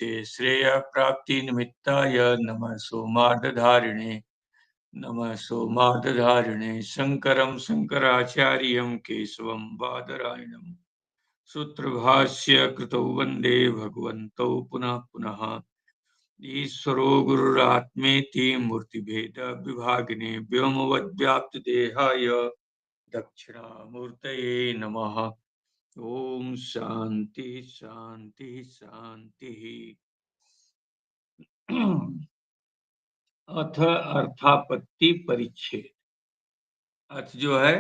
निमित्ते श्रेय प्राप्ति निमित्ताय नमः सोमार्धधारिणे नमः सोमार्धधारिणे शंकरं शंकराचार्यं केशवं बादरायणं सूत्रभाष्य कृतौ वन्दे भगवन्तौ पुनः पुनः ईश्वरो गुरुरात्मेति मूर्तिभेद विभागिने व्योमवद्व्याप्तदेहाय दक्षिणामूर्तये नमः। ओम शांति शांति शांति। अथ अर्थापत्ति परिच्छेद। अर्थ जो है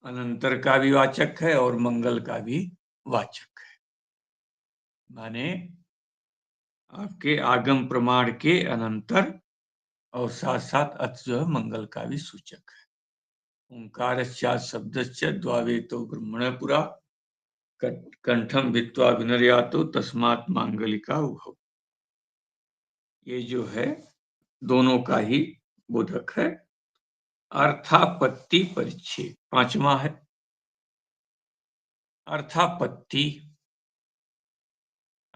अनंतर का भी वाचक है और मंगल का भी वाचक है, माने आपके आगम प्रमाण के अनंतर और साथ साथ अर्थ जो है मंगल का भी सूचक है। ओंकारश्चात् शब्दश्च द्वावेतो ब्रह्मण पुरा कंठम भित्वा विनर्यातो तस्मात् मांगलिका उभव। ये जो है दोनों का ही बोधक है। अर्थापत्ति परिच्छेद पांचवा है। अर्थापत्ति,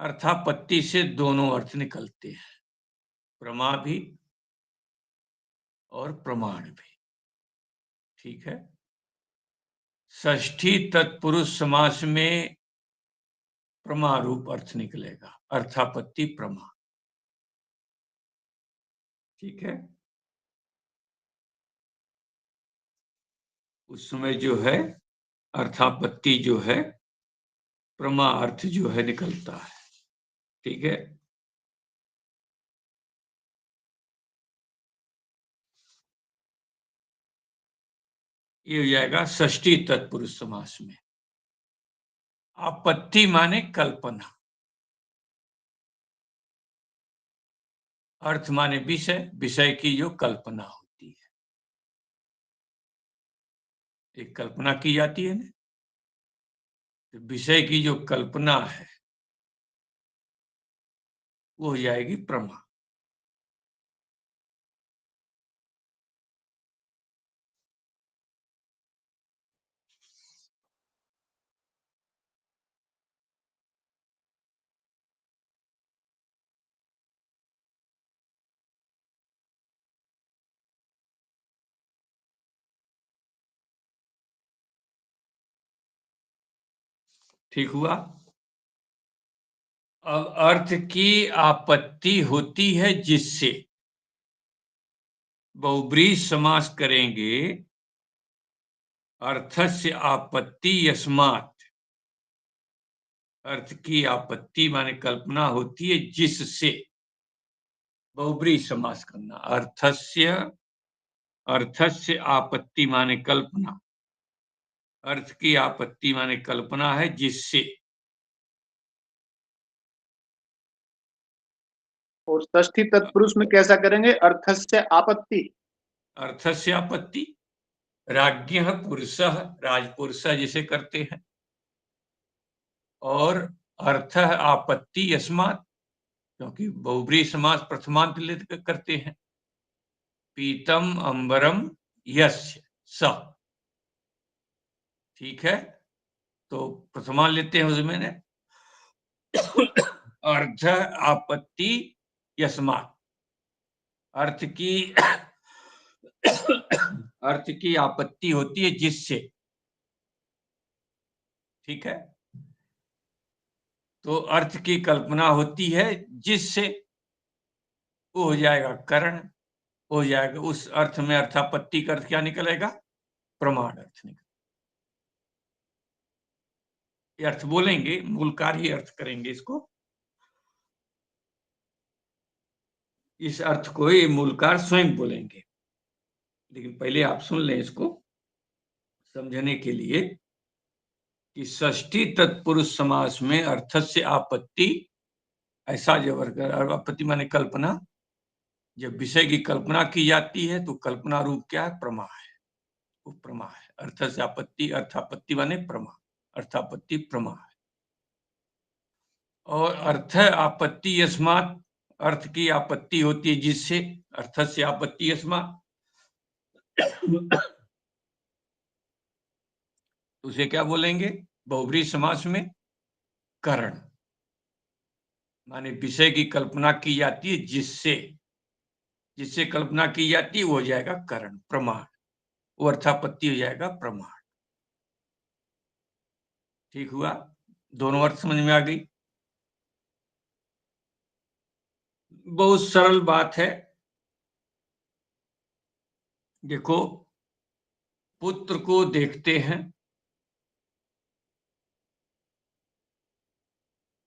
अर्थापत्ति से दोनों अर्थ निकलते हैं, प्रमा भी और प्रमाण भी। ठीक है। षष्ठी तत्पुरुष समास में प्रमा रूप अर्थ निकलेगा, अर्थापत्ति प्रमा। ठीक है। उस समय जो है अर्थापत्ति जो है प्रमा अर्थ जो है निकलता है। ठीक है। ये हो जाएगा षष्ठी तत्पुरुष समास में। आपत्ति माने कल्पना, अर्थ माने विषय, विषय की जो कल्पना होती है। एक कल्पना की जाती है ना, तो विषय की जो कल्पना है वो हो जाएगी प्रमा। ठीक हुआ। अब अर्थ की आपत्ति होती है जिससे, बहुब्रीहि समास करेंगे। अर्थस्य आपत्ति यस्मात्, अर्थ की आपत्ति माने कल्पना होती है जिससे, बहुब्रीहि समास करना। अर्थस्य, अर्थस्य आपत्ति माने कल्पना, अर्थ की आपत्ति माने कल्पना है जिससे। और षष्ठी तत्पुरुष में कैसा करेंगे? अर्थस्य आपत्ति, अर्थस्य आपत्ति राज्ञः पुरुषः, राजपुरुषः जिसे करते हैं। और अर्थ आपत्ति यस्मात्, क्योंकि बहुब्रीहि समास प्रथमांत लेकर करते हैं। पीतम अंबरम यस्य स। ठीक है। तो प्रथमान लेते हैं उसमें ने अर्थ आपत्ति यस्मात्, अर्थ की अर्थ की आपत्ति होती है जिससे। ठीक है। तो अर्थ की कल्पना होती है जिससे, वो हो जाएगा कारण, हो जाएगा उस अर्थ में। अर्थापत्ति का अर्थ क्या निकलेगा? प्रमाण अर्थ निकल। ये अर्थ बोलेंगे, मूलकार ही अर्थ करेंगे इसको। इस अर्थ को ये मूलकार स्वयं बोलेंगे, लेकिन पहले आप सुन लें इसको समझने के लिए कि षष्ठी तत्पुरुष समास में अर्थस्य आपत्ति, ऐसा जब आपत्ति माने कल्पना, जब विषय की कल्पना की जाती है तो कल्पना रूप क्या है? प्रमा है। वो प्रमा है। अर्थ से आपत्ति, अर्थापत्ति माने प्रमा, अर्थापत्ति प्रमा है। और अर्थ आपत्ति यस्मात्, अर्थ की आपत्ति होती है जिससे, अर्थ से आपत्ति यस्मात्। उसे क्या बोलेंगे बहुब्रीहि समास में? कारण। माने विषय की कल्पना की जाती है, जिससे कल्पना की जाती है वो हो जाएगा कारण, प्रमाण। वो अर्थापत्ति हो जाएगा प्रमाण। ठीक हुआ? दोनों अर्थ समझ में आ गई? बहुत सरल बात है। देखो, पुत्र को देखते हैं,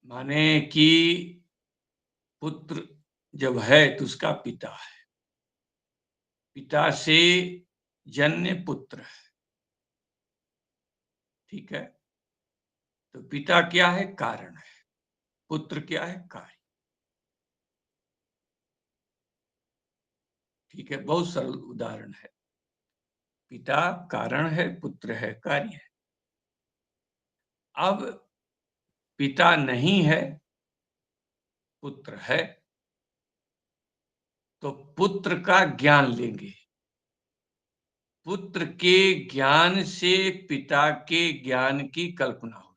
माने कि पुत्र जब है तो उसका पिता है, पिता से जन्य पुत्र है। ठीक है? तो पिता क्या है? कारण है। पुत्र क्या है? कार्य। ठीक है? बहुत सरल उदाहरण है। पिता कारण है, पुत्र है कार्य है। अब पिता नहीं है, पुत्र है, तो पुत्र का ज्ञान लेंगे। पुत्र के ज्ञान से पिता के ज्ञान की कल्पना हो।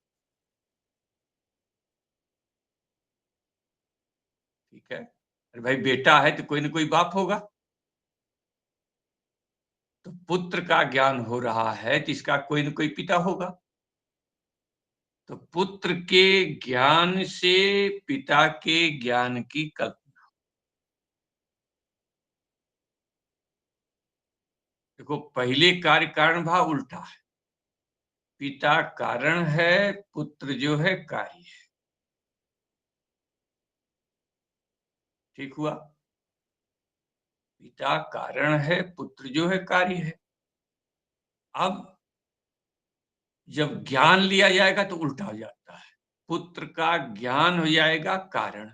ठीक है? अरे भाई, बेटा है तो कोई ना कोई बाप होगा। तो पुत्र का ज्ञान हो रहा है तो इसका कोई ना कोई पिता होगा। तो पुत्र के ज्ञान से पिता के ज्ञान की कल्पना। देखो, पहले कार्य कारण भाव उल्टा है। पिता कारण है, पुत्र जो है कार्य है। ठीक हुआ? पिता कारण है, पुत्र जो है कार्य है। अब जब ज्ञान लिया जाएगा तो उल्टा हो जाता है। पुत्र का ज्ञान हो जाएगा कारण,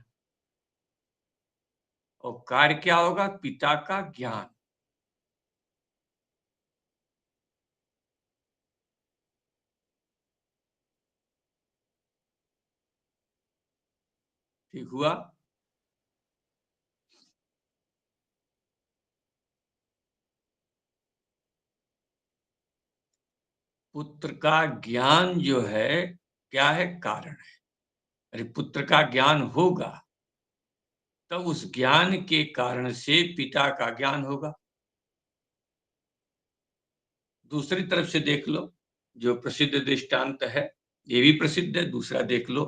और कार्य क्या होगा? पिता का ज्ञान। ठीक हुआ? पुत्र का ज्ञान जो है क्या है? कारण है। अरे, पुत्र का ज्ञान होगा तब उस ज्ञान के कारण से पिता का ज्ञान होगा। दूसरी तरफ से देख लो, जो प्रसिद्ध दृष्टांत है, ये भी प्रसिद्ध है। दूसरा देख लो,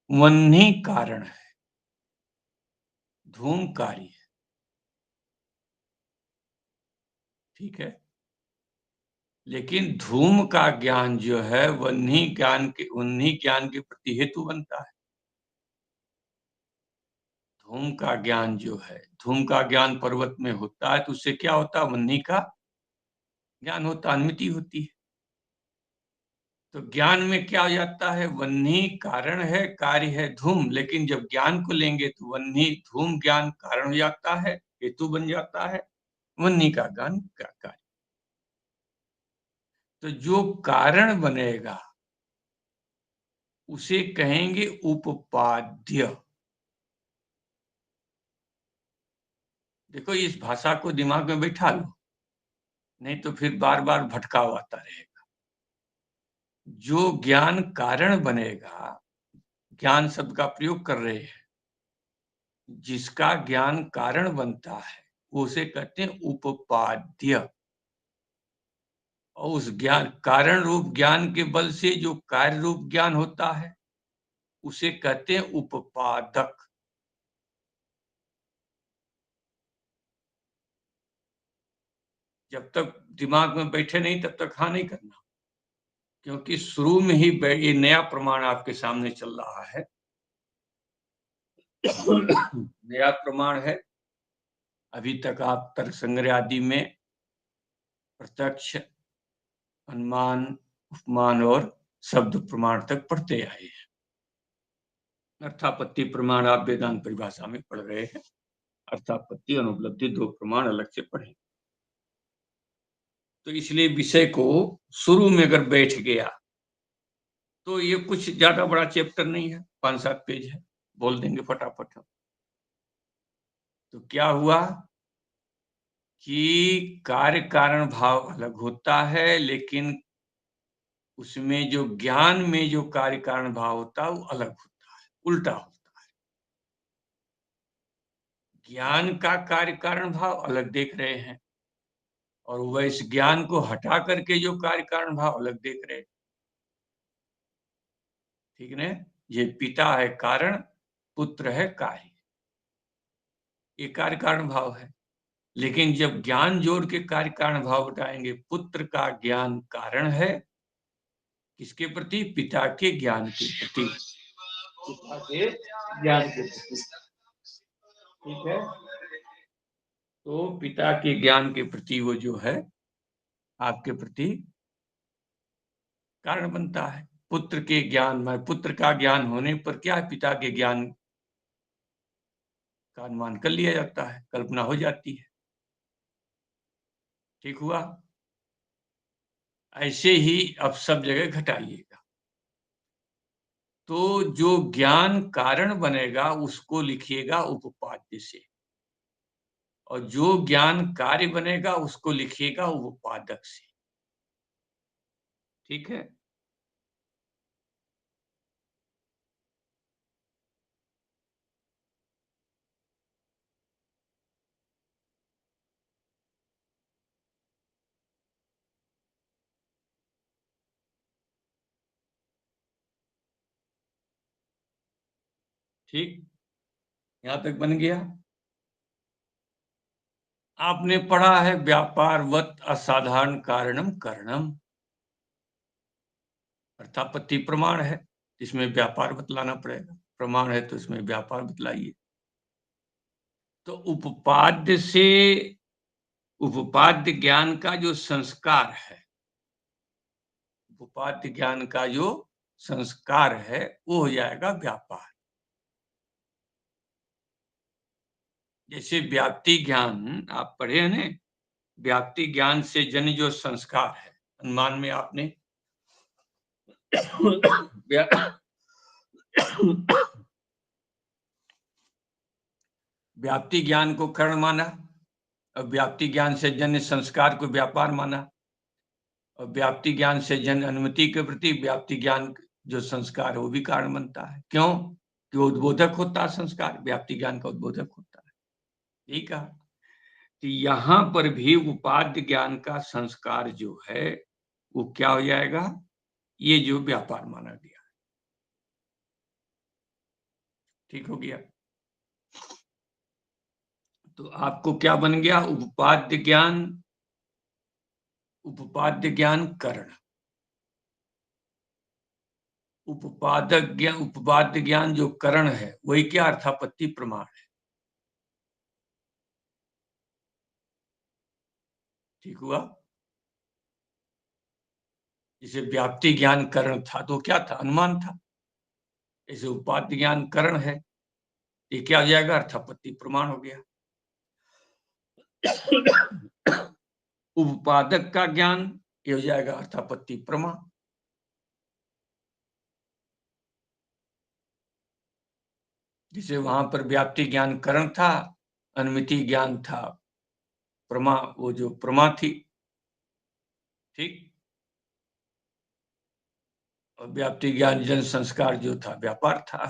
वह्नि कारण है, धूम कार्य है। ठीक है? लेकिन धूम का ज्ञान जो है वह्नि ज्ञान के प्रति हेतु बनता है। धूम का ज्ञान जो है, धूम का ज्ञान पर्वत में होता है तो उससे क्या होता है? वह्नि का ज्ञान होता, अनुमिति होती है। तो ज्ञान में क्या हो जाता है? वह्नि कारण है, कार्य है धूम। लेकिन जब ज्ञान को लेंगे तो वह्नि धूम ज्ञान कारण हो जाता है, हेतु बन जाता है, वह्नि का ज्ञान का कार्य। तो जो कारण बनेगा उसे कहेंगे उपपाद्य। देखो, इस भाषा को दिमाग में बैठा लो, नहीं तो फिर बार बार भटकाव आता रहेगा। जो ज्ञान कारण बनेगा, ज्ञान शब्द का प्रयोग कर रहे हैं, जिसका ज्ञान कारण बनता है उसे कहते हैं उपपाद्य। और उस ज्ञान कारण रूप ज्ञान के बल से जो कार्य रूप ज्ञान होता है उसे कहते हैं उपपादक। जब तक दिमाग में बैठे नहीं तब तक हाँ नहीं करना, क्योंकि शुरू में ही ये नया प्रमाण आपके सामने चल रहा है। नया प्रमाण है। अभी तक आप तर्क संग्रह आदि में प्रत्यक्ष, अनुमान, उपमान और शब्द प्रमाण तक पढ़ते आए हैं। अर्थापत्ति प्रमाण आप वेदांत परिभाषा में पढ़ रहे हैं। अर्थापत्ति, अनुपलब्धि, दो प्रमाण अलग से पढ़े। तो इसलिए विषय को शुरू में अगर बैठ गया तो ये कुछ ज्यादा बड़ा चैप्टर नहीं है, 5-7 पेज है, बोल देंगे फटाफट। तो क्या हुआ कि कार्य कारण भाव अलग होता है, लेकिन उसमें जो ज्ञान में जो कार्य कारण भाव होता है वो अलग होता है, उल्टा होता है। ज्ञान का कार्य कारण भाव अलग देख रहे हैं और वह इस ज्ञान को हटा करके जो कार्य कारण भाव अलग देख रहे हैं। ठीक है, ये पिता है कारण, पुत्र है कार्य, ये कार्य कारण भाव है। लेकिन जब ज्ञान जोड़ के कार्य कारण भाव बताएंगे, पुत्र का ज्ञान कारण है, किसके प्रति? पिता के ज्ञान के प्रति, पिता के ज्ञान के प्रति। ठीक है, तो पिता के ज्ञान के प्रति वो जो है आपके प्रति कारण बनता है। पुत्र के ज्ञान में, पुत्र का ज्ञान होने पर क्या है, पिता के ज्ञान का अनुमान कर लिया जाता है, कल्पना हो जाती है। ठीक हुआ? ऐसे ही अब सब जगह घटाइएगा, तो जो ज्ञान कारण बनेगा उसको लिखिएगा उपपाद्य से, और जो ज्ञान कार्य बनेगा उसको लिखिएगा उपपादक से। ठीक है, ठीक, यहां तक बन गया। आपने पढ़ा है व्यापारवत असाधारण कारणम करणम, अर्थापत्ति प्रमाण है, इसमें व्यापार बतलाना पड़ेगा, प्रमाण है तो इसमें व्यापार बतलाइए। तो उपपाद्य से, उपपाद्य ज्ञान का जो संस्कार है, उपपाद्य ज्ञान का जो संस्कार है वो हो जाएगा व्यापार। जैसे व्याप्ति ज्ञान आप पढ़े हैं ना, व्याप्ति ज्ञान से जन्य जो संस्कार है, अनुमान में आपने व्याप्ति ज्ञान को कारण माना, और व्याप्ति ज्ञान से जन्य संस्कार को व्यापार माना, और व्याप्ति ज्ञान से जन्य अनुमति के प्रति व्याप्ति ज्ञान जो संस्कार है वो भी कारण बनता है। क्यों? कि वो उद्बोधक होता है, संस्कार व्याप्ति ज्ञान का उद्बोधक होता है। ठीक है, तो यहां पर भी उपाद्य ज्ञान का संस्कार जो है वो क्या हो जाएगा, ये जो व्यापार माना गया। ठीक हो गया, तो आपको क्या बन गया, उपपाद्य ज्ञान, उपपाद्य ज्ञान करण, उपपादक ज्ञान, उपपाद्य ज्ञान जो करण है वही क्या, अर्थापत्ति प्रमाण है। ठीक हुआ? जैसे व्याप्ति ज्ञान करण था तो क्या था, अनुमान था। ऐसे उपाद्य ज्ञान करण है, ये क्या हो जाएगा, अर्थापत्ति प्रमाण हो गया। उपादक का ज्ञान ये हो जाएगा अर्थापत्ति प्रमाण। जिसे वहां पर व्याप्ति ज्ञान करण था, अनुमिति ज्ञान था प्रमा, वो जो प्रमा थी। ठीक, और व्याप्ति ज्ञान जन संस्कार जो था व्यापार था।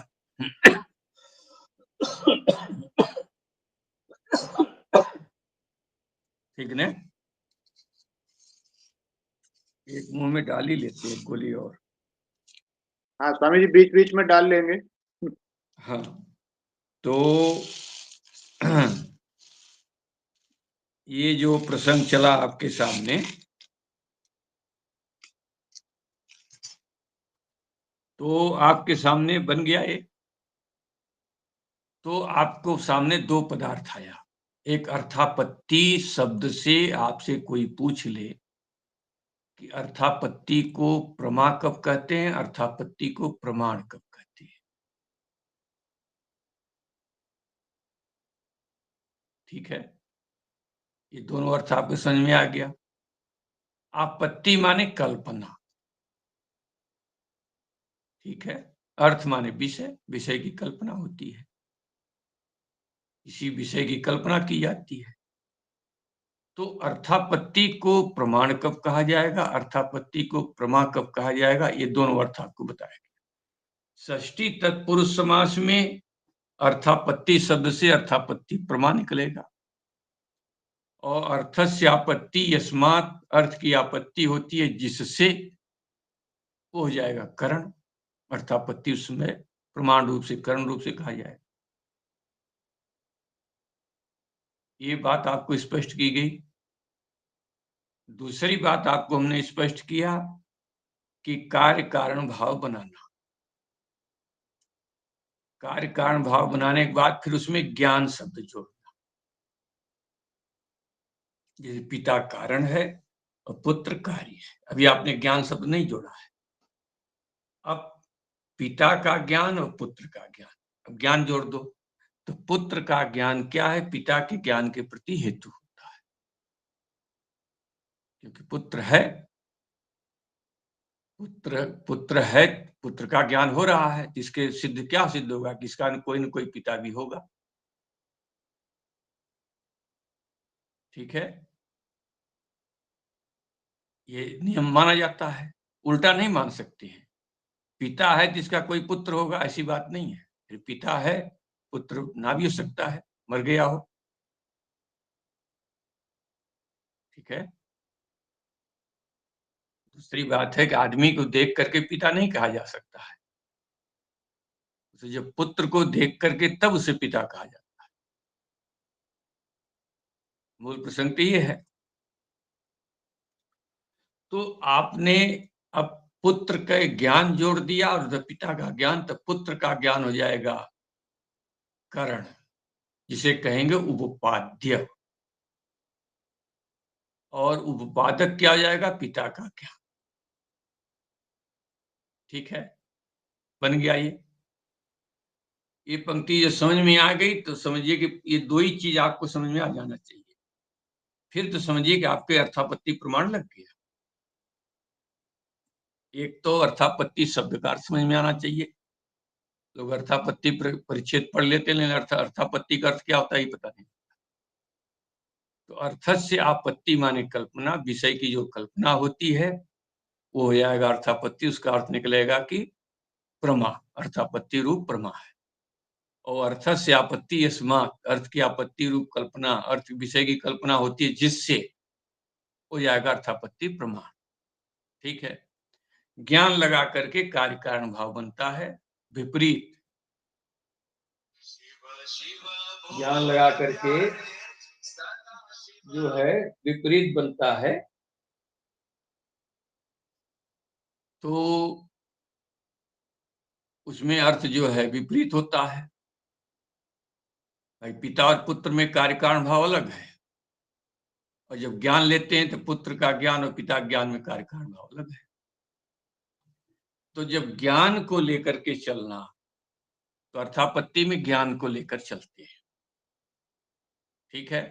ठीक ने, एक मुंह में डाल ही लेते हैं गोली और। हाँ स्वामी जी, बीच बीच में डाल लेंगे। हाँ, तो ये जो प्रसंग चला आपके सामने, तो आपके सामने बन गया एक, तो आपको सामने दो पदार्थ आया। एक अर्थापत्ति शब्द से आपसे कोई पूछ ले कि अर्थापत्ति को प्रमा कब कहते हैं, अर्थापत्ति को प्रमाण कब कहते हैं। ठीक है, ये दोनों अर्थ आपको समझ में आ गया। आपत्ति माने कल्पना, ठीक है, अर्थ माने विषय, विषय की कल्पना होती है, इसी विषय की कल्पना की जाती है। तो अर्थापत्ति को प्रमाण कब कहा जाएगा, अर्थापत्ति को प्रमा कब कहा जाएगा, ये दोनों अर्थ आपको बताया गया। षष्ठी तत्पुरुष समास में अर्थापत्ति शब्द से अर्थापत्ति प्रमा निकलेगा, और अर्थस्य आपत्ति यस्मात्, अर्थ की आपत्ति होती है जिससे, वो हो जाएगा करण। अर्थापत्ति उसमें प्रमाण रूप से, करण रूप से कहा जाएगा। ये बात आपको स्पष्ट की गई। दूसरी बात आपको हमने स्पष्ट किया कि कार्य कारण भाव बनाना। कार्य कारण भाव बनाने के बाद फिर उसमें ज्ञान शब्द जोड़ना। जैसे पिता कारण है और पुत्र कार्य है, अभी आपने ज्ञान शब्द नहीं जोड़ा है। अब पिता का ज्ञान और पुत्र का ज्ञान, अब ज्ञान जोड़ दो, तो पुत्र का ज्ञान क्या है? पिता के ज्ञान के प्रति हेतु होता है, क्योंकि पुत्र है, पुत्र है, पुत्र का ज्ञान हो रहा है, जिसके सिद्ध क्या सिद्ध होगा कि इसका कोई न कोई पिता भी होगा। ठीक है, ये नियम माना जाता है, उल्टा नहीं मान सकते हैं। पिता है जिसका कोई पुत्र होगा, ऐसी बात नहीं है। फिर पिता है, पुत्र ना भी हो सकता है, मर गया हो। ठीक है, दूसरी बात है कि आदमी को देख करके पिता नहीं कहा जा सकता है, उसे जब पुत्र को देख करके तब उसे पिता कहा जाता है। मूल प्रसंग तो ये है। तो आपने अब पुत्र का ज्ञान जोड़ दिया और जब पिता का ज्ञान, तब पुत्र का ज्ञान हो जाएगा करण, जिसे कहेंगे उपपाद्य, और उपपादक क्या हो जाएगा? पिता का ज्ञान। ठीक है, बन गया ये पंक्ति जो समझ में आ गई तो समझिए कि ये दो ही चीज आपको समझ में आ जाना चाहिए, फिर तो समझिए कि आपके अर्थापत्ति प्रमाण लग गया। एक तो अर्थापत्ति शब्द का अर्थ समझ में आना चाहिए। लोग अर्थापत्ति परिच्छेद पढ़ लेते हैं, लेकिन अर्थापत्ति का अर्थ क्या होता है ये पता नहीं। तो अर्थस्य आपत्ति माने कल्पना, विषय की जो कल्पना होती है वो हो जाएगा अर्थापत्ति। उसका अर्थ निकलेगा कि प्रमा, अर्थापत्ति रूप प्रमा है। और अर्थस्य आपत्ति यस्मात्, अर्थ की आपत्ति रूप कल्पना, अर्थ विषय की कल्पना होती है जिससे, हो जाएगा अर्थापत्ति प्रमाण। ठीक है, ज्ञान लगा करके कार्य कारण भाव बनता है। विपरीत ज्ञान लगा करके जो है विपरीत बनता है, तो उसमें अर्थ जो है विपरीत होता है। भाई पिता और पुत्र में कार्य कारण भाव अलग है, और जब ज्ञान लेते हैं तो पुत्र का ज्ञान और पिता ज्ञान में कार्य कारण भाव अलग है। तो जब ज्ञान को लेकर के चलना, तो अर्थापत्ति में ज्ञान को लेकर चलते हैं। ठीक है,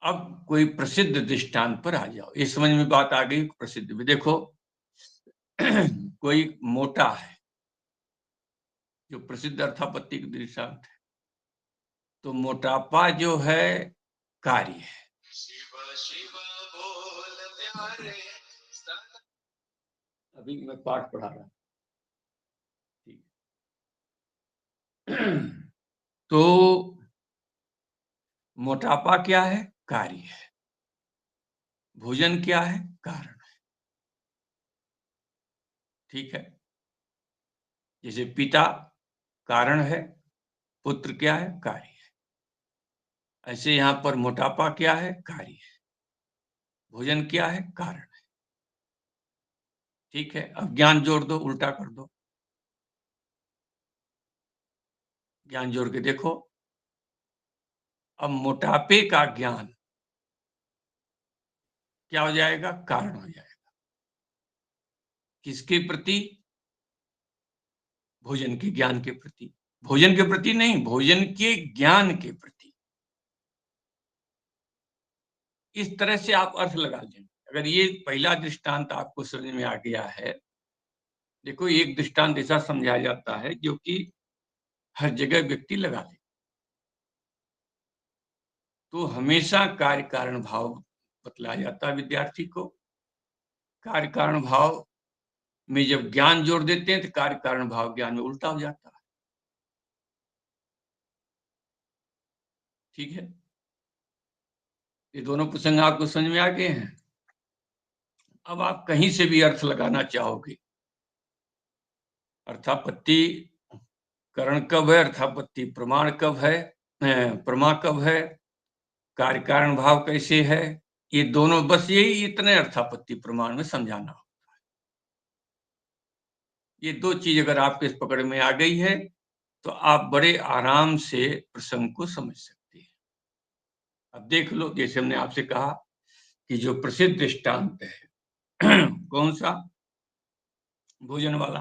अब कोई प्रसिद्ध दृष्टांत पर आ जाओ, ये समझ में बात आ गई। प्रसिद्ध में देखो, कोई मोटा है, जो प्रसिद्ध अर्थापत्ति का दृष्टांत है, तो मोटापा जो है कार्य है। अभी मैं पाठ पढ़ा रहा हूं। तो मोटापा क्या है? कार्य है। भोजन क्या है? कारण है। ठीक है, जैसे पिता कारण है, पुत्र क्या है? कार्य है। ऐसे यहां पर मोटापा क्या है? कार्य है। भोजन क्या है? कारण है। ठीक है, अब ज्ञान जोड़ दो, उल्टा कर दो। ज्ञान जोड़ के देखो, अब मोटापे का ज्ञान क्या हो जाएगा? कारण हो जाएगा। किसके प्रति? भोजन के ज्ञान के प्रति। भोजन के प्रति नहीं, भोजन के ज्ञान के प्रति। इस तरह से आप अर्थ लगा लें। अगर ये पहला दृष्टांत आपको समझ में आ गया है, देखो एक दृष्टांत ऐसा समझाया जाता है जो कि हर जगह व्यक्ति लगा ले, तो हमेशा कार्य कारण भाव बतलाया जाता है विद्यार्थी को। कार्य कारण भाव में जब ज्ञान जोड़ देते हैं तो कार्य कारण भाव ज्ञान में उल्टा हो जाता है। ठीक है, ये दोनों प्रसंग आपको समझ में आ गए हैं। अब आप कहीं से भी अर्थ लगाना चाहोगे, अर्थापत्ति करण कब है, अर्थापत्ति प्रमाण कब है, प्रमा कब है, कार्य कारण भाव कैसे है, ये दोनों बस यही इतने अर्थापत्ति प्रमाण में समझाना हो। ये दो चीज अगर आपके इस पकड़ में आ गई है तो आप बड़े आराम से प्रसंग को समझ सकते हैं। अब देख लो, जैसे हमने आपसे कहा कि जो प्रसिद्ध दृष्टांत है कौन सा, भोजन वाला,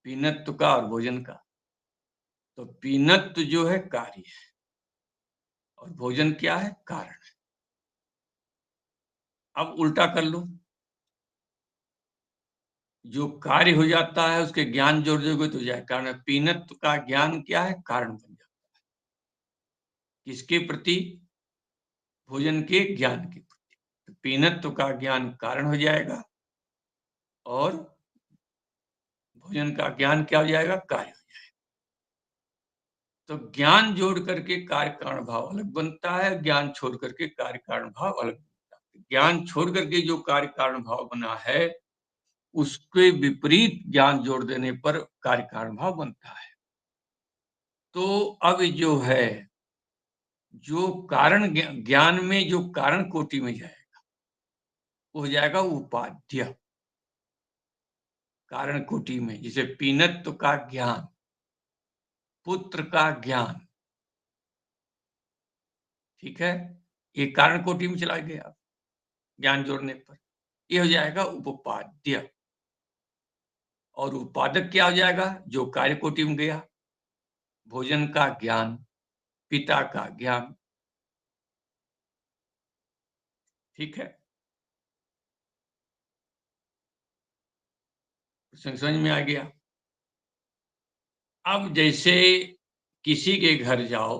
पीनत्व का और भोजन का। तो पीनत्व जो है कार्य है और भोजन क्या है, कारण है। अब उल्टा कर लो, जो कार्य हो जाता है उसके ज्ञान जोड़ दोगे तो जाए कारण। पीनत्व का ज्ञान क्या है, कारण बन जाता है। किसके प्रति, भोजन के ज्ञान के प्रति। तो पीनत्व का ज्ञान कारण हो जाएगा और भोजन का ज्ञान क्या हो जाएगा, कार्य हो जाएगा। तो ज्ञान जोड़ करके कार्य कारण भाव अलग बनता है, ज्ञान छोड़ करके कार्य कारण भाव अलग बनता है। ज्ञान छोड़ करके जो कार्य कारण भाव बना है उसके विपरीत ज्ञान जोड़ देने पर कार्य कारण भाव बनता है। तो अब जो है, जो कारण ज्ञान में जो कारण कोटि में जाएगा वो हो जाएगा उपाध्य। कारण कोटि में जैसे पीनत्व का ज्ञान, पुत्र का ज्ञान, ठीक है, ये कारण कोटि में चला गया ज्ञान जोड़ने पर, ये हो जाएगा उपपाद्य। और उत्पादक क्या हो जाएगा, जो कार्य कोटि में गया, भोजन का ज्ञान, पिता का ज्ञान। ठीक है, समझ में आ गया। अब जैसे किसी के घर जाओ,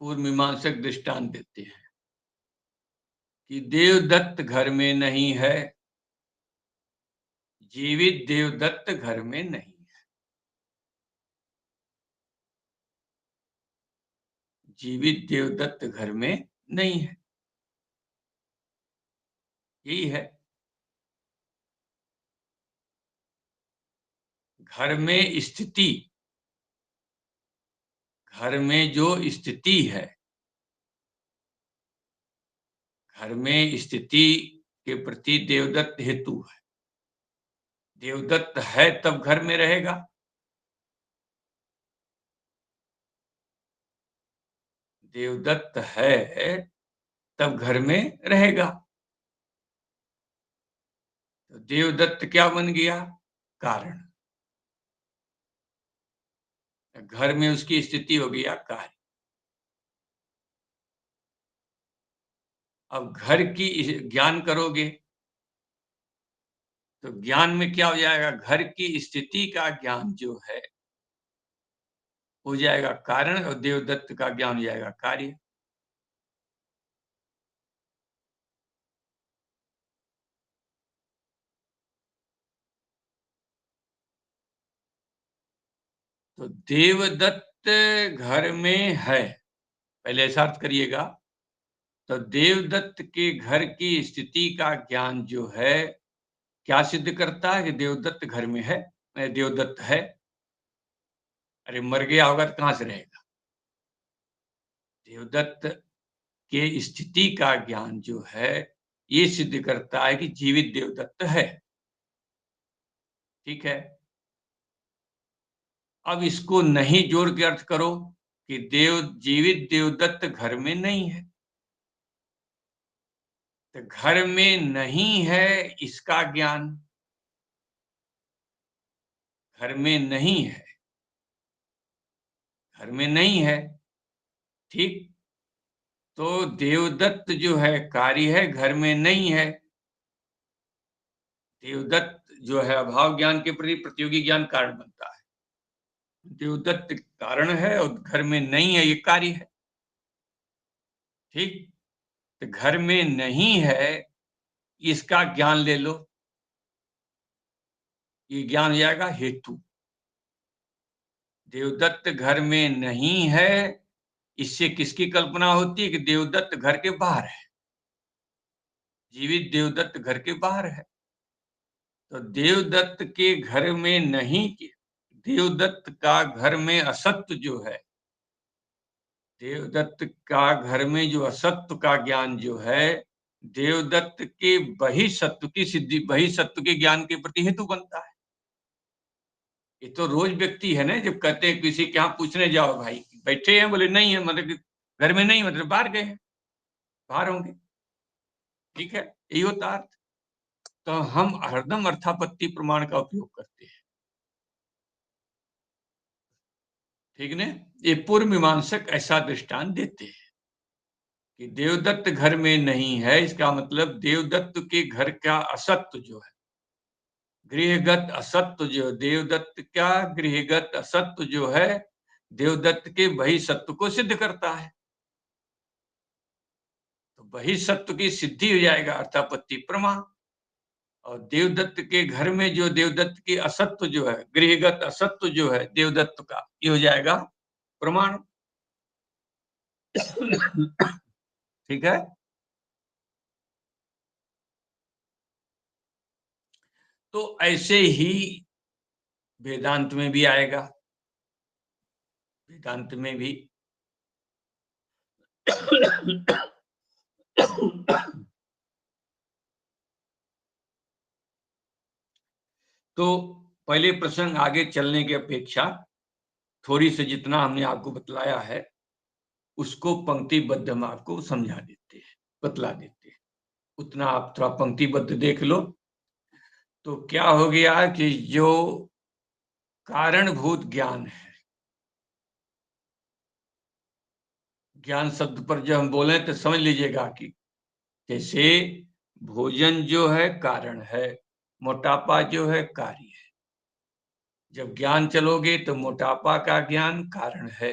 पूर्व मीमांसक दृष्टांत देते हैं कि देवदत्त घर में नहीं है, जीवित देवदत्त घर में नहीं है। जीवित देवदत्त घर में नहीं है, यही है। घर में स्थिति, घर में जो स्थिति है, घर में स्थिति के प्रति देवदत्त हेतु है। देवदत्त है तब घर में रहेगा, देवदत्त है तब घर में रहेगा। तो देवदत्त क्या बन गया, कारण। घर में उसकी स्थिति हो गया कार्य। अब घर की ज्ञान करोगे तो ज्ञान में क्या हो जाएगा, घर की स्थिति का ज्ञान जो है हो जाएगा कारण और देवदत्त का ज्ञान हो जाएगा कार्य। तो देवदत्त घर में है, पहले ऐसा अर्थ करिएगा। तो देवदत्त के घर की स्थिति का ज्ञान जो है क्या सिद्ध करता है कि देवदत्त घर में है, देवदत्त है। अरे मर गया होगा तो कहां से रहेगा। देवदत्त के स्थिति का ज्ञान जो है ये सिद्ध करता है कि जीवित देवदत्त है। ठीक है, अब इसको नहीं जोड़ के अर्थ करो कि जीवित देवदत्त घर में नहीं है। तो घर में नहीं है इसका ज्ञान, घर में नहीं है, घर में नहीं है, ठीक। तो देवदत्त जो है कार्य है, घर में नहीं है। देवदत्त जो है अभाव ज्ञान के प्रति प्रतियोगी ज्ञान कारण बनता है। देवदत्त कारण है और घर में नहीं है, ये कार्य है। ठीक, तो घर में नहीं है इसका ज्ञान ले लो, ये ज्ञान हो जाएगा हेतु। देवदत्त घर में नहीं है इससे किसकी कल्पना होती है कि देवदत्त घर के बाहर है, जीवित देवदत्त घर के बाहर है। तो देवदत्त के घर में नहीं, देवदत्त का घर में असत्य जो है, देवदत्त का घर में जो असत्य का ज्ञान जो है, देवदत्त के बही सत्व की सिद्धि, बही सत्व के ज्ञान के प्रति हेतु बनता है। ये तो रोज व्यक्ति है ना, जब कहते हैं किसी के यहाँ पूछने जाओ, भाई बैठे हैं, बोले नहीं है, मतलब घर में नहीं, मतलब बाहर गए हैं, बाहर होंगे। ठीक है, यही होता अर्थ। तो हम हरदम अर्थापत्ति प्रमाण का उपयोग करते हैं। ठीक ने, ये पूर्व मीमांसक ऐसा दृष्टांत देते हैं कि देवदत्त घर में नहीं है, इसका मतलब देवदत्त के घर का असत्य जो है, गृहगत असत्य जो, देवदत्त का गृहगत असत्य जो है, देवदत्त के बही सत्य को सिद्ध करता है। तो बही सत्य की सिद्धि हो जाएगा अर्थापत्ति प्रमाण। और देवदत्त के घर में जो देवदत्त की असत्य जो है, गृहगत असत्य जो है देवदत्त का, ये हो जाएगा प्रमाण। ठीक है। तो ऐसे ही वेदांत में भी आएगा, वेदांत में भी तो पहले प्रसंग आगे चलने की अपेक्षा थोड़ी से जितना हमने आपको बतलाया है उसको पंक्तिबद्ध हम आपको समझा देते हैं, बतला देते हैं। उतना आप थोड़ा पंक्तिबद्ध देख लो तो क्या हो गया कि जो कारणभूत ज्ञान है, ज्ञान शब्द पर जब हम बोले तो समझ लीजिएगा कि जैसे भोजन जो है कारण है, मोटापा जो है कार्य है। जब ज्ञान चलोगे तो मोटापा का ज्ञान कारण है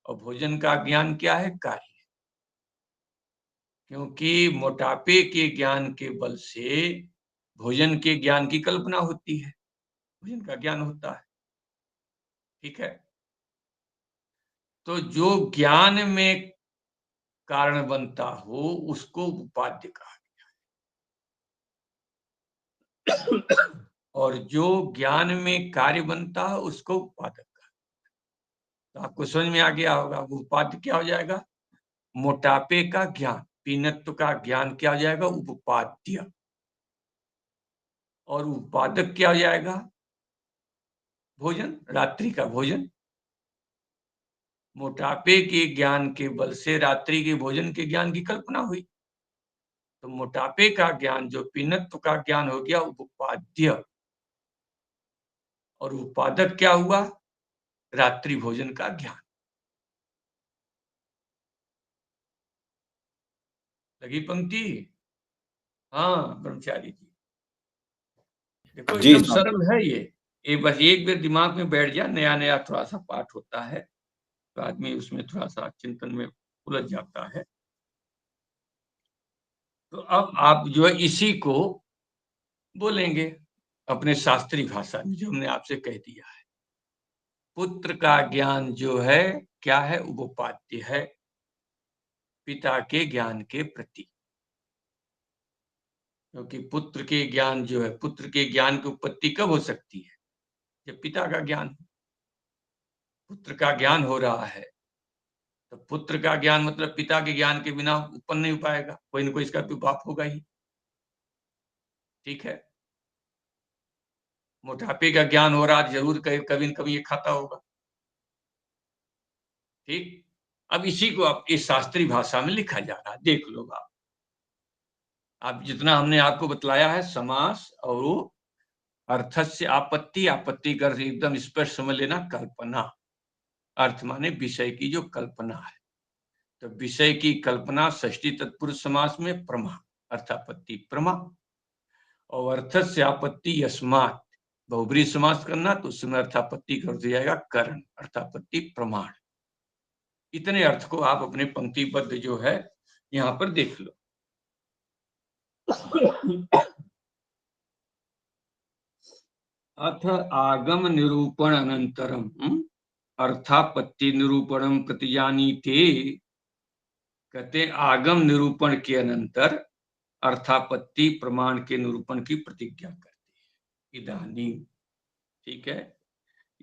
और भोजन का ज्ञान क्या है, कार्य। क्योंकि मोटापे के ज्ञान के बल से भोजन के ज्ञान की कल्पना होती है, भोजन का ज्ञान होता है। ठीक है। तो जो ज्ञान में कारण बनता हो उसको उपाद्य कहा गया और जो ज्ञान में कार्य बनता है उसको उपादक कहा। तो आपको समझ में आ गया होगा, उपाद्य क्या हो जाएगा, मोटापे का ज्ञान, पीनत्व का ज्ञान क्या हो जाएगा, उपाद्य। और उपादक क्या हो जाएगा, भोजन, रात्रि का भोजन। मोटापे के ज्ञान के बल से रात्रि के भोजन के ज्ञान की कल्पना हुई। तो मोटापे का ज्ञान जो पीनत्व का ज्ञान हो गया उपाद्य, और उपादक क्या हुआ, रात्रि भोजन का ज्ञान। लगी पंक्ति? हाँ ब्रह्मचारी जी, देखो जी एकदम साहब। सरल है ये बस एक बार दिमाग में बैठ जाए, नया नया थोड़ा सा पाठ होता है तो आदमी उसमें थोड़ा सा चिंतन में उलझ जाता है। तो अब आप जो है इसी को बोलेंगे अपने शास्त्रीय भाषा में, जो हमने आपसे कह दिया है। पुत्र का ज्ञान जो है क्या है, उपाद्य है पिता के ज्ञान के प्रति। क्योंकि पुत्र के ज्ञान जो है, पुत्र के ज्ञान की उत्पत्ति कब हो सकती है, जब पिता का ज्ञान, पुत्र का ज्ञान हो रहा है तो पुत्र का ज्ञान मतलब पिता के ज्ञान के बिना उत्पन्न नहीं हो पाएगा, कोई ना कोई इसका तो बाप होगा ही। ठीक है। मोटापे का ज्ञान हो रहा जरूर कभी न कभी ये खाता होगा। ठीक। अब इसी को आप इस शास्त्रीय भाषा में लिखा जा रहा है, देख लो आप जितना हमने आपको बतलाया है समास और अर्थस्य आपत्ति, आपत्ति का अर्थ एकदम स्पष्ट समझ लेना, कल्पना। अर्थ माने विषय की जो कल्पना है, तो विषय की कल्पना षष्ठी तत्पुरुष समास में प्रमा, अर्थापत्ति प्रमा। और अर्थस्य आपत्ति यस्मात् बहुब्रीहि समास करना तो उसमें अर्थापत्ति कर दिया जाएगा करण, अर्थापत्ति प्रमाण। इतने अर्थ को आप अपने पंक्तिबद्ध जो है यहाँ पर देख लो। अथ आगम निरूपण अनंतरम अर्थापत्ति निरूपणम प्रतिजानीते, कहते आगम निरूपण के अनंतर अर्थापत्ति प्रमाण के निरूपण की प्रतिज्ञा करते हैं। इदानीम, ठीक है,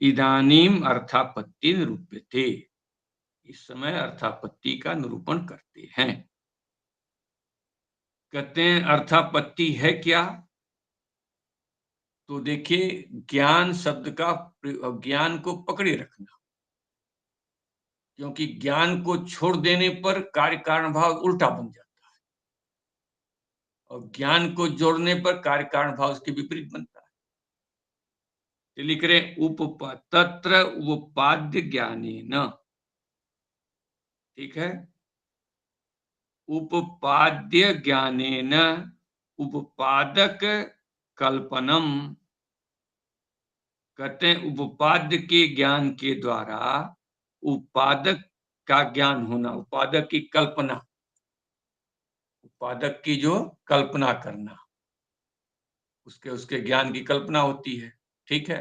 इदानीम अर्थापत्ति निरूप्यते, इस समय अर्थापत्ति का निरूपण करते हैं। कहते हैं अर्थापत्ति है क्या? तो देखिए, ज्ञान शब्द का, ज्ञान को पकड़े रखना, क्योंकि ज्ञान को छोड़ देने पर कार्य कारण भाव उल्टा बन जाता है, और ज्ञान को जोड़ने पर कार्य कारण भाव उसके विपरीत बनता है। तो लिख रहे तत्र उपाद्य ज्ञानेन, ठीक है, उपपाद्य ज्ञानेन उपपादक कल्पनम, कहते हैं उपपाद्य के ज्ञान के द्वारा उपादक का ज्ञान होना, उपादक की कल्पना, उपादक की जो कल्पना करना, उसके ज्ञान की कल्पना होती है, ठीक है,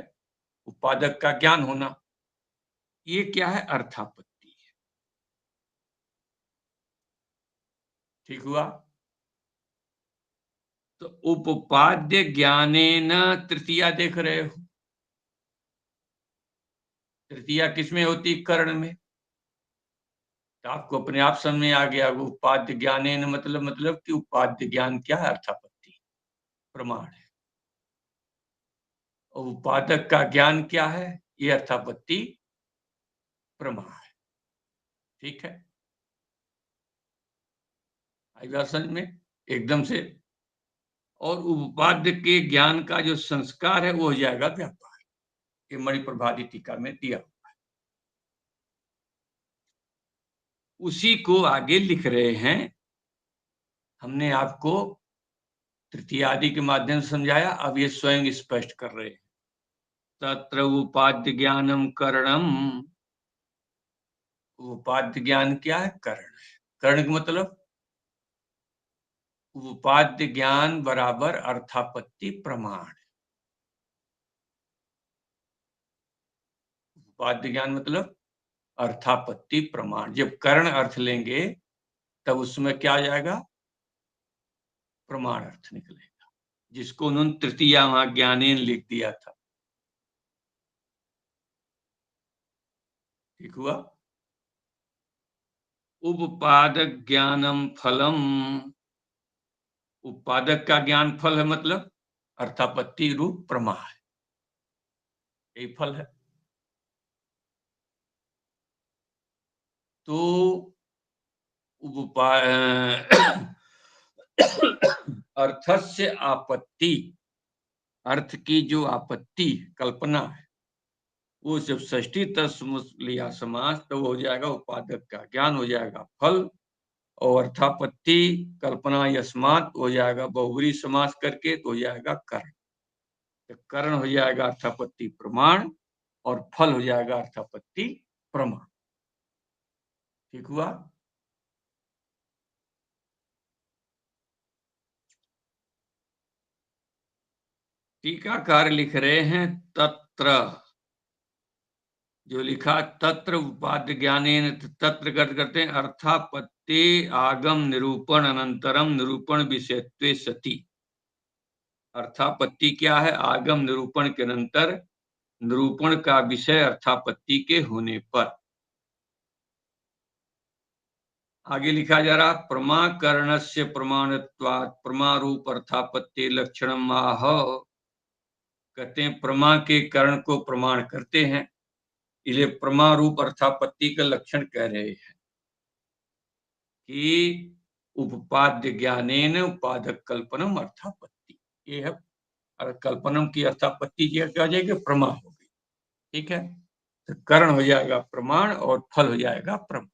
उपादक का ज्ञान होना, ये क्या है? अर्थापत्ति है। ठीक हुआ? तो उपपाद्य ज्ञानेन तृतीया देख रहे हो, तृतीया किसमें होती? कर्ण में। तो आपको अपने आप समझ में आ गया, उपाद्य ज्ञानेन मतलब कि उपाद्य ज्ञान क्या है? अर्थापत्ति प्रमाण है। और उपादक का ज्ञान क्या है? ये अर्थापत्ति प्रमाण है। ठीक है, आई बात समझ में एकदम से। और उपाद्य के ज्ञान का जो संस्कार है वो हो जाएगा व्यापार, ये मणिप्रभादी टीका में दिया हुआ है। उसी को आगे लिख रहे हैं। हमने आपको तृतीय आदि के माध्यम से समझाया, अब ये स्वयं स्पष्ट कर रहे हैं। तत्र उपाद्य ज्ञानम करणम, उपाद्य ज्ञान क्या है? कर्ण। कर्ण का मतलब उपाद्य ज्ञान बराबर अर्थापत्ति प्रमाण। उपाद्य ज्ञान मतलब अर्थापत्ति प्रमाण। जब कर्ण अर्थ लेंगे तब उसमें क्या आ जाएगा? प्रमाण अर्थ निकलेगा, जिसको उन्होंने तृतीया वहां ज्ञानेन लिख दिया था। ठीक हुआ? उपादक ज्ञानम फलम, उपादक का ज्ञान फल है, मतलब अर्थापत्ति रूप प्रमा है, यही फल है। तो अर्थस्य आपत्ति, अर्थ की जो आपत्ति कल्पना है, वो जब षष्ठी तत्सम लिया समास तो हो जाएगा उपादक का ज्ञान, हो जाएगा फल। और अर्थापत्ति कल्पना यस्मात हो जाएगा बहुब्री समास करके, तो हो जाएगा कर्ण। तो कर्ण हो जाएगा अर्थापत्ति प्रमाण, और फल हो जाएगा अर्थापत्ति प्रमाण। ठीक हुआ? टीकाकार लिख रहे हैं तत्र, जो लिखा तत्र उपाद्य ज्ञानेन, तत्र करते हैं अर्थापत्ति आगम निरूपण अनंतरम निरूपण विषयत्वे सति। अर्थापत्ति क्या है? आगम निरूपण के अनंतर निरूपण का विषय अर्थापत्ति के होने पर। आगे लिखा जा रहा प्रमाकरणस्य प्रमाणत्वात् प्रमारूप अर्थापत्ति लक्षणम आह, कहते हैं प्रमा के कर्ण को प्रमाण करते हैं, इसलिए प्रमारूप अर्थापत्ति का लक्षण कह रहे हैं कि उपपाद्य ज्ञानेन उपादक कल्पनम अर्थापत्ति, ये है। और कल्पनम की अर्थापत्ति क्या जाएगी? प्रमा होगी। ठीक है, तो कर्ण हो जाएगा प्रमाण और फल हो जाएगा प्रमा।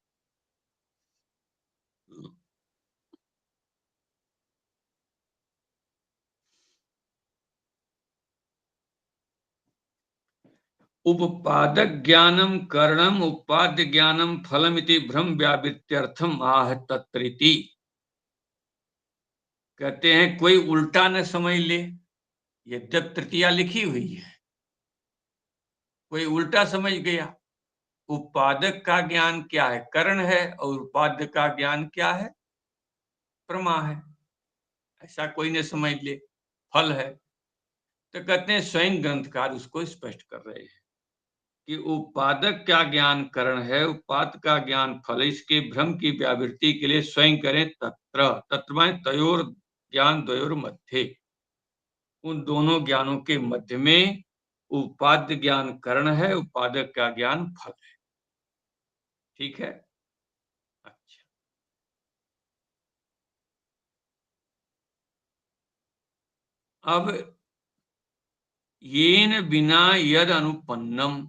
उपपादक ज्ञानम कर्णम उपाद्य ज्ञानम फलम इति भ्रम व्यावृत्यर्थम आह तत्रिति। कहते हैं कोई उल्टा न समझ ले, यद्यप तृतीया लिखी हुई है, कोई उल्टा समझ गया उपादक का ज्ञान क्या है? करण है, और उपाद्य का ज्ञान क्या है? प्रमा है। ऐसा कोई ने समझ ले, फल है। तो कहते हैं स्वयं ग्रंथकार उसको स्पष्ट कर रहे हैं कि उपादक का ज्ञान करण है, उपाद का ज्ञान फल। इसके भ्रम की व्यावृत्ति के लिए स्वयं करें तत्र। तत्र माने तयोर ज्ञान द्वयोर मध्य, उन दोनों ज्ञानों के मध्य में उपाद्य ज्ञान करण है, उपादक का ज्ञान फल है। ठीक है। अच्छा, अब येन बिना यद अनुपन्नम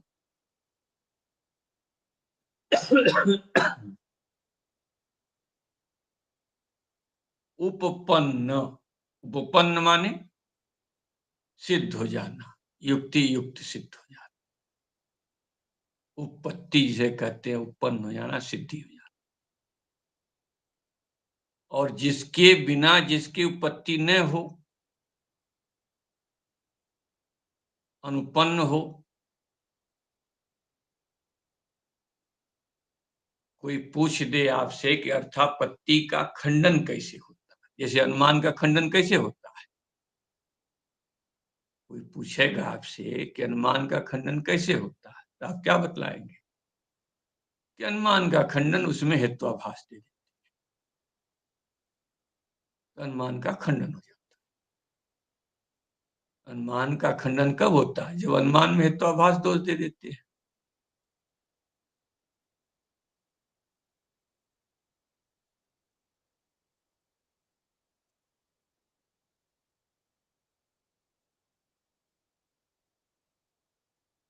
उपपन्न। उपपन्न माने सिद्ध हो जाना, युक्ति युक्त सिद्ध हो जाना। उपपत्ति जिसे कहते हैं, उत्पन्न हो जाना, सिद्धि हो जाना। और जिसके बिना जिसकी उत्पत्ति न हो, अनुपन्न हो। कोई पूछ दे आपसे कि अर्थापत्ति का खंडन कैसे होता है, जैसे अनुमान का खंडन कैसे होता है। कोई पूछेगा आपसे कि अनुमान का खंडन कैसे होता है, तो आप क्या बतलाएंगे? कि अनुमान का खंडन उसमें हेत्वाभास दे देते, अनुमान का खंडन हो जाता है। अनुमान का खंडन कब होता है? जब अनुमान में हेत्वाभास दोष दे देते हैं।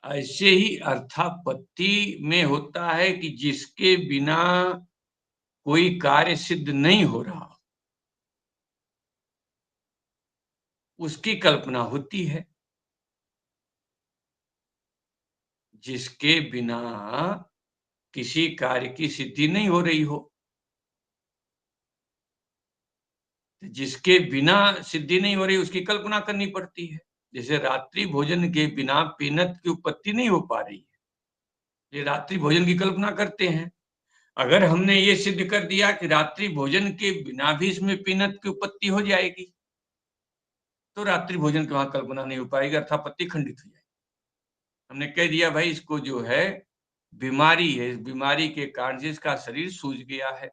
ऐसे ही अर्थापत्ति में होता है कि जिसके बिना कोई कार्य सिद्ध नहीं हो रहा, उसकी कल्पना होती है। जिसके बिना किसी कार्य की सिद्धि नहीं हो रही हो, जिसके बिना सिद्धि नहीं हो रही, उसकी कल्पना करनी पड़ती है। जैसे रात्रि भोजन के बिना पीनत की उत्पत्ति नहीं हो पा रही है, ये रात्रि भोजन की कल्पना करते हैं। अगर हमने ये सिद्ध कर दिया कि रात्रि भोजन के बिना भी इसमें पीनत की उत्पत्ति हो जाएगी, तो रात्रि भोजन की वहां कल्पना नहीं हो पाएगी, अर्थापत्ति खंडित हो जाएगी। हमने कह दिया भाई इसको जो है बीमारी है, इस बीमारी के कारण से इसका शरीर सूज गया है,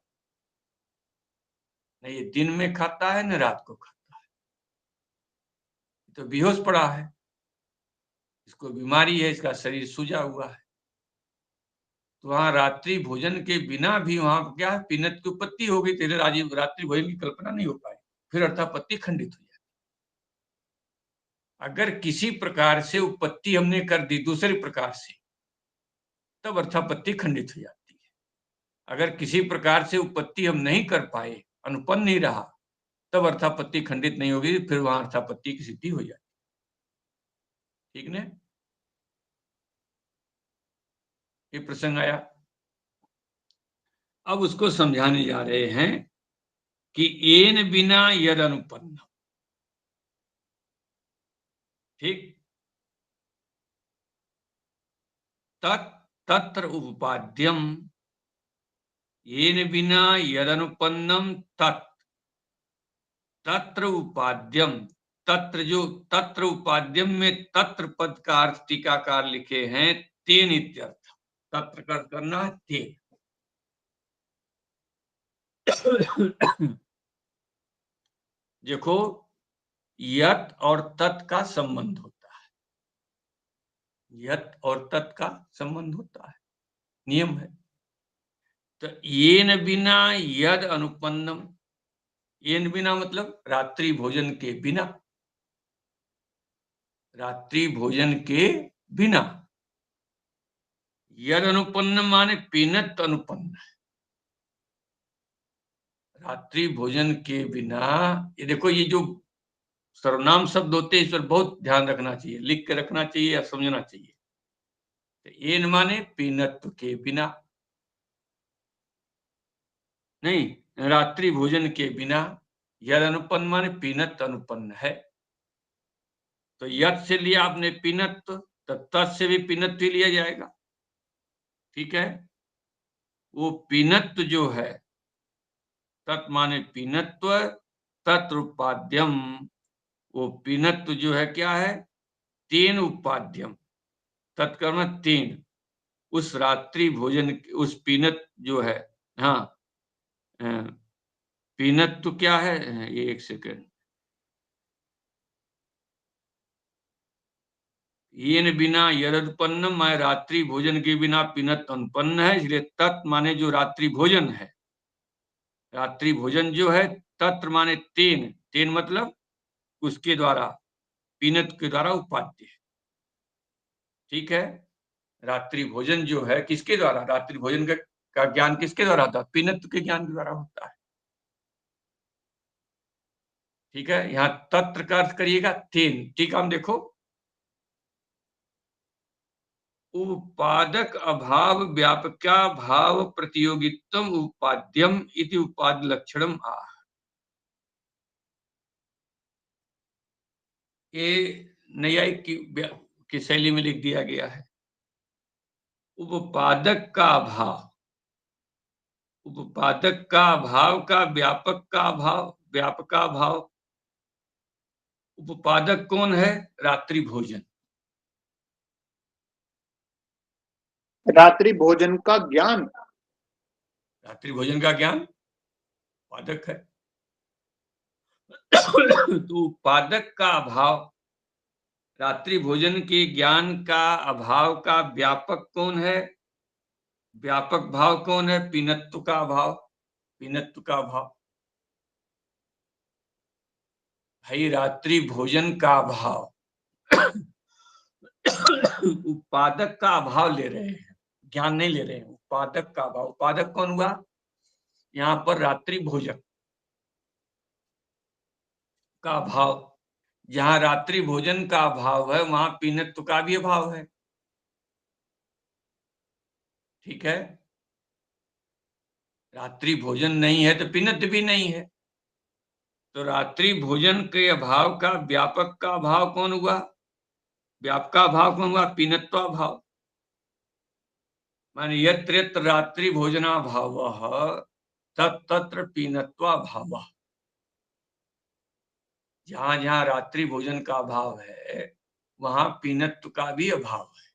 न ये दिन में खाता है न रात को खाता है, तो बेहोश पड़ा है, इसको बीमारी है, इसका शरीर सूजा हुआ है। तो वहां रात्रि भोजन के बिना भी वहां क्या है, पीनत की उत्पत्ति हो गई, तेरे रात्रि भोजन की कल्पना नहीं हो पाई, फिर अर्थापत्ति खंडित हो जाती। अगर किसी प्रकार से उत्पत्ति हमने कर दी दूसरे प्रकार से, तब अर्थापत्ति खंडित हो जाती है। अगर किसी प्रकार से उत्पत्ति हम नहीं कर पाए, अनुपन्न नहीं रहा, तब अर्थापत्ति खंडित नहीं होगी, फिर वहां अर्थापत्ति की सिद्धि हो जाती। ठीक ने, ये प्रसंग आया। अब उसको समझाने जा रहे हैं कि एन बिना यद अनुपन्न। ठीक, तत्र उपाद्यम, येन बिना यदनुपन्नम तत्र उपाद्यम। तत्र जो तत्र उपाद्यम में तत्र पद का अर्थ टीकाकार लिखे हैं तेन इत्यर्थ। तत्र का करना है तेन। देखो, यत और तत् का संबंध होता है, यत और तत् का संबंध होता है, नियम है। तो येन बिना यद अनुपन्नम, येन बिना मतलब रात्रि भोजन के बिना, रात्रि भोजन के बिना। यद अनुपन्न माने पीनत अनुपन्न है, रात्रि भोजन के बिना। ये देखो, ये जो सर्वनाम शब्द होते हैं इस पर बहुत ध्यान रखना चाहिए, लिख के रखना चाहिए या समझना चाहिए। तो येन माने पीनत्व के बिना, नहीं, रात्रि भोजन के बिना। यद अनुपन्न माने पीनत अनुपन्न है। तो यद से लिया आपने पीनत्व, तो तत् से भी पीनत्व लिया जाएगा। ठीक है। वो पीनत्व जो है, तत् माने पीनत्व, तत्र उपाद्यम, वो पीनत्व जो है क्या है, तेन उपाद्यम, तत्कर्म तेन, उस रात्रि भोजन, उस पीनत जो है, हाँ, पीनत्व क्या है, ये एक सेकंड, येन बिना यदुत्पन्नम, मैं रात्रि भोजन के बिना पीनत उत्पन्न है, इसलिए तत् माने जो रात्रि भोजन है, रात्रि भोजन जो है, तत्र माने तेन, तेन मतलब उसके द्वारा, पीनत के द्वारा उपाद्य है। ठीक है। रात्रि भोजन जो है किसके द्वारा, रात्रि भोजन का ज्ञान किसके द्वारा होता है, पीनत्व के ज्ञान के द्वारा होता है। ठीक है। यहाँ तत्र का अर्थ करिएगा तेन। ठीक है, हम देखो, उपादक अभाव व्यापका भाव प्रतियोगित्वम उपाद्यम इति उपाद लक्षणम आह। ये न्यायिक की शैली में लिख दिया गया है। उपादक का अभाव, उपादक का अभाव का व्यापक का अभाव, व्यापक का अभाव, उपादक कौन है, रात्रि भोजन, रात्रि भोजन का ज्ञान, रात्रि भोजन का ज्ञान उपादक है। तो उपादक का अभाव, रात्रि भोजन के ज्ञान का अभाव का व्यापक कौन है, व्यापक भाव कौन है, पीनत्व का अभाव, पीनत्व का अभाव। भाई रात्रि भोजन का अभाव, उत्पादक का अभाव ले रहे हैं, ज्ञान नहीं ले रहे हैं, उत्पादक का अभाव। उत्पादक कौन हुआ यहाँ पर, रात्रि भोजन का अभाव। जहां रात्रि भोजन का अभाव है वहां पीनत्व का भी अभाव है। ठीक है। रात्रि भोजन नहीं है तो पीनत्व भी नहीं है। तो रात्रि भोजन के अभाव का व्यापक का अभाव कौन हुआ, व्यापक का अभाव कौन हुआ, पीनत्व अभाव। माने यत्र यत्र रात्रि भोजनाभावः तत्र पीनत्वाभावः। जहां जहां रात्रि भोजन का अभाव है वहां पीनत्व का भी अभाव है,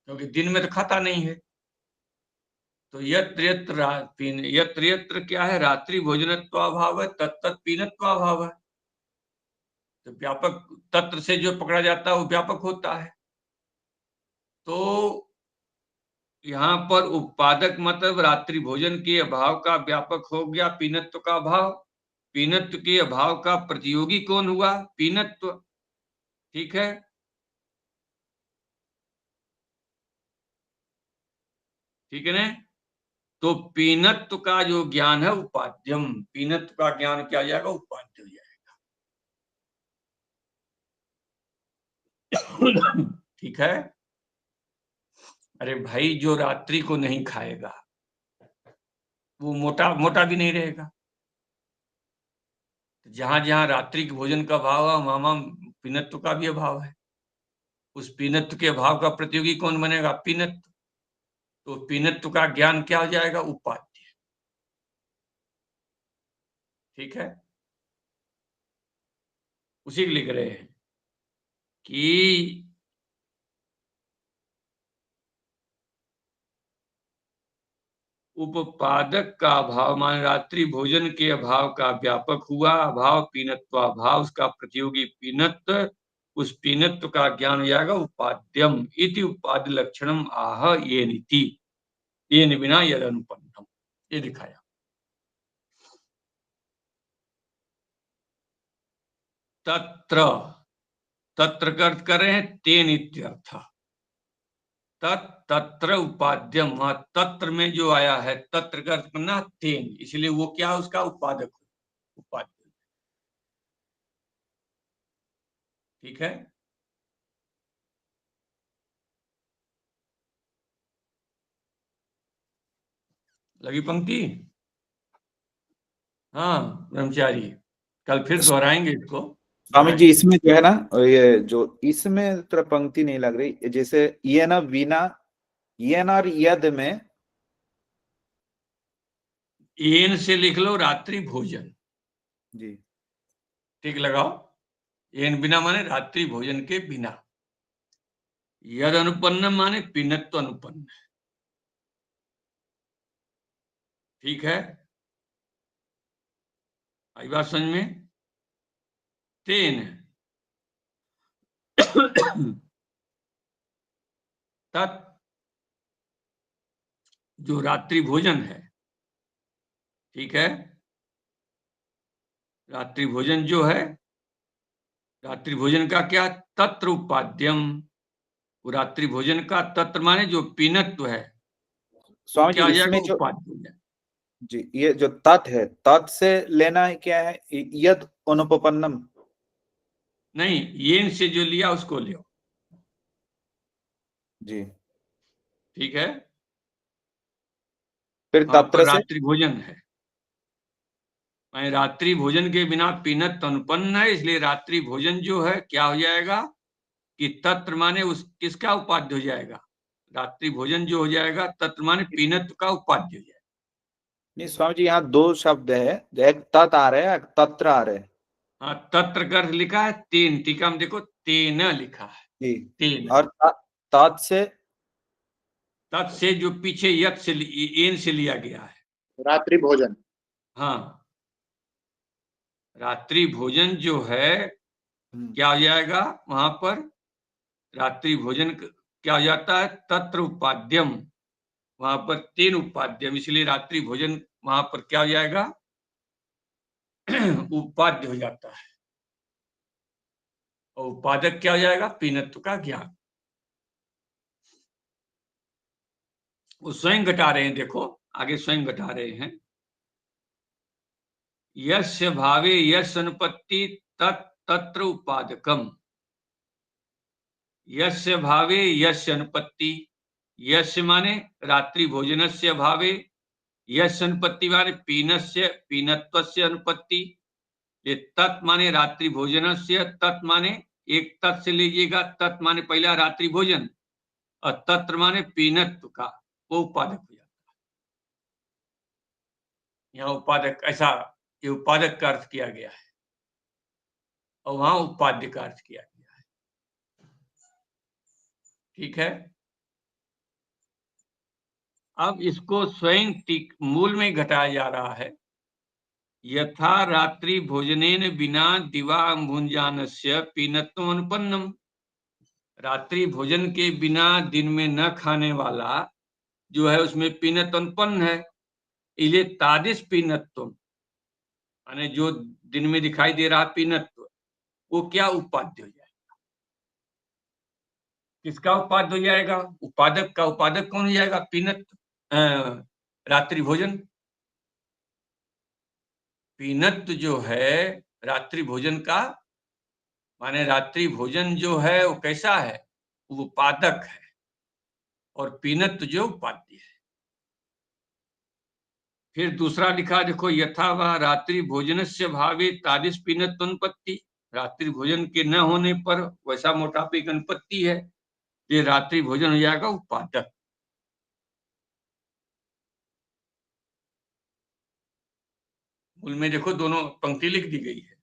क्योंकि दिन में तो खाता नहीं है। तो यत्र यत्र क्या है, रात्रि भोजनत्वाभाव है, तत्त पीनत्वाभाव है। तो व्यापक तत्र से जो पकड़ा जाता है वो व्यापक होता है। तो यहाँ पर उत्पादक मतलब रात्रि भोजन के अभाव का व्यापक हो गया पीनत्व का अभाव। पीनत्व के अभाव का प्रतियोगी कौन हुआ, पीनत्व। ठीक है। ठीक है ना। तो पीनत्व का जो ज्ञान है उपाद्यम, पीनत्व का ज्ञान क्या जाएगा, उपाद्य हो जाएगा। ठीक है। अरे भाई जो रात्रि को नहीं खाएगा वो मोटा मोटा भी नहीं रहेगा। जहां जहां रात्रि के भोजन का अभाव है वहां पीनत्व का भी अभाव है। उस पीनत्व के अभाव का प्रतियोगी कौन बनेगा, पीनत्व। तो पीनत्व का ज्ञान क्या हो जाएगा, उपाद्य। ठीक है। उसी को लिख रहे हैं कि उपादक का अभाव मान रात्रि भोजन के अभाव का व्यापक हुआ अभाव, पीनत्वाभाव उसका प्रतियोगी पीनत्व, उस पीनत्व का ज्ञान हो जाएगा उपाद्यम इति उपाद्य लक्षणम आह ये नीति, ये बिना यद अनुपन्नम, ये दिखाया। तत्र, तत्र का अर्थ कर रहे हैं तेन इत्यर्थ। तत्र उपाद्यम, वहां तत्र में जो आया है तत्र का अर्थ करना तेन, इसलिए वो क्या उसका उत्पादक, उपाद्य। ठीक है। लगी पंक्ति। हाँ ब्रह्मचारी, कल फिर दोहराएंगे इसको। स्वामी जी इसमें जो है ना, ये जो इसमें थोड़ा पंक्ति नहीं लग रही, जैसे ये ना बिना येन और यद में एन से लिख लो रात्रि भोजन, जी ठीक लगाओ। एन बिना माने रात्रि भोजन के बिना। यद अनुपन्न माने पिनत्व अनुपन्न, ठीक है। आई बात समझ में? तेन तत् जो रात्रि भोजन है, ठीक है, रात्रि भोजन जो है, रात्रि भोजन का क्या तत्र उपाद्यम, रात्रि भोजन का तत्र माने जो पीनत्व है, स्वामी क्या जी आ जाएगा? इसमें जो उपाद्य हो जाएगा। जी ये जो तत् है, तत् से लेना है क्या है? यद अनुपपन्नम नहीं, येन से जो लिया उसको लियो, जी। ठीक है। फिर वहां पर तत्र से रात्रि भोजन है, मैं रात्रि भोजन के बिना पीनत अनुपन्न है, इसलिए रात्रि भोजन जो है क्या हो जाएगा कि तत्र माने उस किसका उपाद्य हो जाएगा? रात्रि भोजन जो हो जाएगा तत्र माने पीनत्व का उपाद्य हो जाएगा। नहीं स्वामी जी, यहाँ दो शब्द है, एक तत् आ रहे हैं, एक तत्र आ रहे हैं। हाँ, तत्र का अर्थ लिखा है तेन, टीका में देखो तेन लिखा है, जी तेन। और तत् से तत् से जो पीछे यत से एन से लिया गया है, रात्रि भोजन। हाँ, रात्रि भोजन जो है क्या हो जाएगा वहां पर? रात्रि भोजन क्या हो जाता है? तत्र उपाद्यम, वहां पर तेन उपाद्यम, इसलिए रात्रि भोजन वहां पर क्या हो जाएगा? उपाद्य हो जाता है, और उपादक क्या हो जाएगा? पीनत्व का ज्ञान। वो स्वयं घटा रहे हैं, देखो आगे स्वयं घटा रहे हैं। यस्य भावे यस्य अनुपत्ति तत्र उपादकम, यस्य भावे यस्य अनुपत्ति, यस्य माने रात्रि भोजनस्य भावे, यस्य अनुपत्ति माने पीनस्य पीनत्वस्य अनुपत्ति, ये तत् माने रात्रि भोजनस्य, तत् माने एक तत् से लीजिएगा, तत् माने पहला रात्रि भोजन और तत्र माने पीनत्व का, वो उपादक हो जाता है। यहाँ उपादक ऐसा, ये उपादक का अर्थ किया गया है और वहां उपाद्य का अर्थ किया गया है, ठीक है। अब इसको स्वयं मूल में घटाया जा रहा है। यथा रात्रि भोजनेन बिना दिवा भुंजानस्य पीनत्वम अनुपन्नम, रात्रि भोजन के बिना दिन में न खाने वाला जो है उसमें पीनत्व अनुपन्न है, इले तादिश पीनत्व माने जो दिन में दिखाई दे रहा पीनत्व, वो क्या उपाद्य हो जाएगा? किसका उपाद्य हो जाएगा? उपादक का। उपादक कौन हो जाएगा? पीनत्व, रात्रि भोजन। पीनत्व जो है रात्रि भोजन का, माने रात्रि भोजन जो है वो कैसा है? वो उपादक है और पीनत्व जो उपाद्य है। फिर दूसरा लिखा देखो, यथा वह रात्रि भोजन से भावे तादिश पीनत्व अनुपत्ति, रात्रि भोजन के न होने पर वैसा मोटापे की अनुपत्ति है, ये रात्रि भोजन हो जाएगा उपादक। मूल में देखो दोनों पंक्ति लिख दी गई है।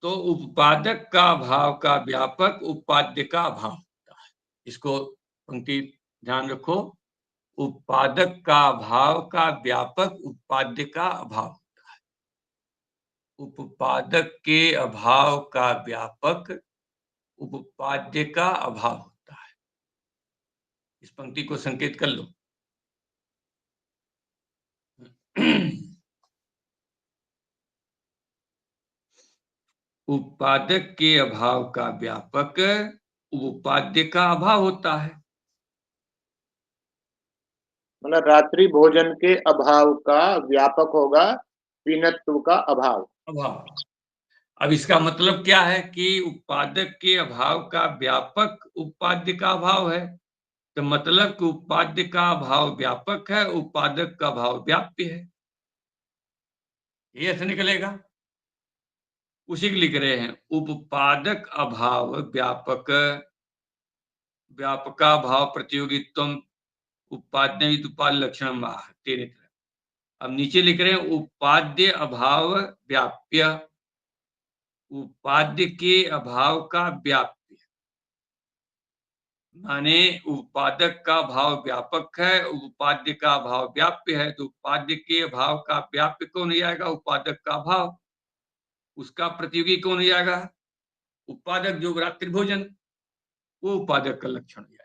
तो उपादक का भाव का व्यापक, उपाद्य का अभाव होता है। इसको पंक्ति ध्यान रखो, उपादक का भाव का व्यापक, उपाद्य का अभाव होता है। उपादक के अभाव का व्यापक, उपाद्य का अभाव होता है। इस पंक्ति को संकेत कर लो। उपादक के अभाव का व्यापक, उपाद्य का अभाव होता है। मतलब रात्रि भोजन के अभाव का व्यापक होगा पीनत्व का अभाव। अभाव। अब इसका मतलब क्या है कि उपादक के अभाव का व्यापक उपाद्य का अभाव है, तो मतलब कि उपाद्य का अभाव व्यापक है, उपादक का अभाव व्याप्य है, ये ऐसे निकलेगा। उसी को लिख रहे हैं। उपपादक अभाव व्यापक, व्यापका भाव प्रतियोगित्व उपाद्य उपाद लक्षण। अब नीचे लिख रहे हैं उपाद्य अभाव व्याप्य, उपाद्य के अभाव का व्याप्य, माने उपादक का भाव व्यापक है, उपाद्य का भाव व्याप्य है, तो उपाद्य के भाव का व्याप्य कौन हो जाएगा? उपादक का भाव। उसका प्रतियोगी कौन हो जाएगा? उपादक जो रात्रि भोजन, वो उपादक का लक्षण हो जाएगा।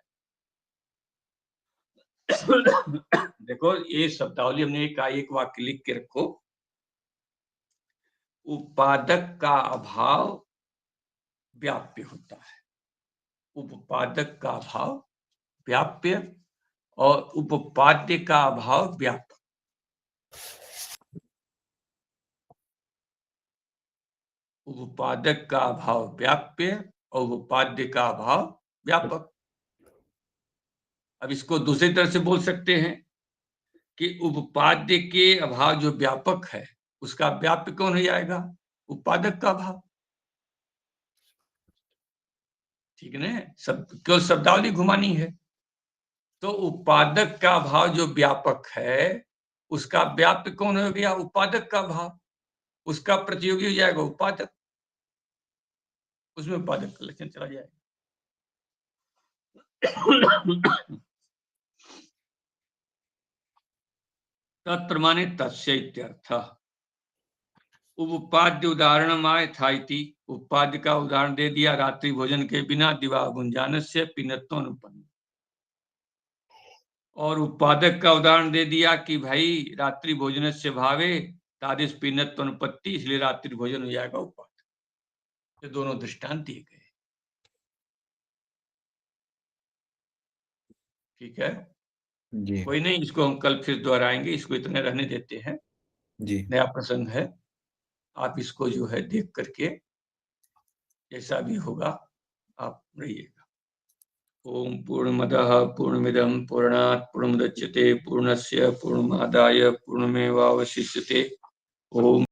देखो ये शब्दावली हमने एक वाक्य लिख के रखो। उपादक का अभाव व्याप्य होता है, उपादक का भाव व्याप्य और उपपाद्य का अभाव व्यापक। उपादक का अभाव व्याप्य और उपाद्य का अभाव व्यापक। अब इसको दूसरी तरह से बोल सकते हैं कि उपपाद्य के अभाव जो व्यापक है, उसका व्याप्य कौन हो जाएगा? उपादक का भाव। ठीक है, सब केवल शब्दावली घुमानी है। तो उपादक का भाव जो व्यापक है, उसका व्याप्य कौन हो गया? उपादक का भाव। उसका प्रतियोगी हो जाएगा उपादक, उसमें उपादक का लक्षण चला जाएगा। तत्प्रमाणे तस्य इत्यर्थः। उपाद्य उदाहरण माय था इति, उपाद्य का उदाहरण दे दिया, रात्रि भोजन के बिना दिवा गुंजानस्य पिनत्व अनुपन्न। और उपादक का उदाहरण दे दिया कि भाई रात्रि भोजन से भावे तादिश पिनत्व अनुपत्ति, इसलिए रात्रि भोजन हो जाएगा उपादक। ये दोनों दृष्टांत दिए गए। ठीक है जी कोई नहीं, इसको हम कल फिर दोहराएंगे, इसको इतने रहने देते हैं। जी नया प्रसंग है, आप इसको जो है देख करके जैसा भी होगा आप रहिएगा। ओम पूर्णमदः पूर्णमिदं पूर्णात् पूर्णमुदच्यते पूर्णस्य पूर्णमादाय पूर्णमेवावशिष्यते। ओम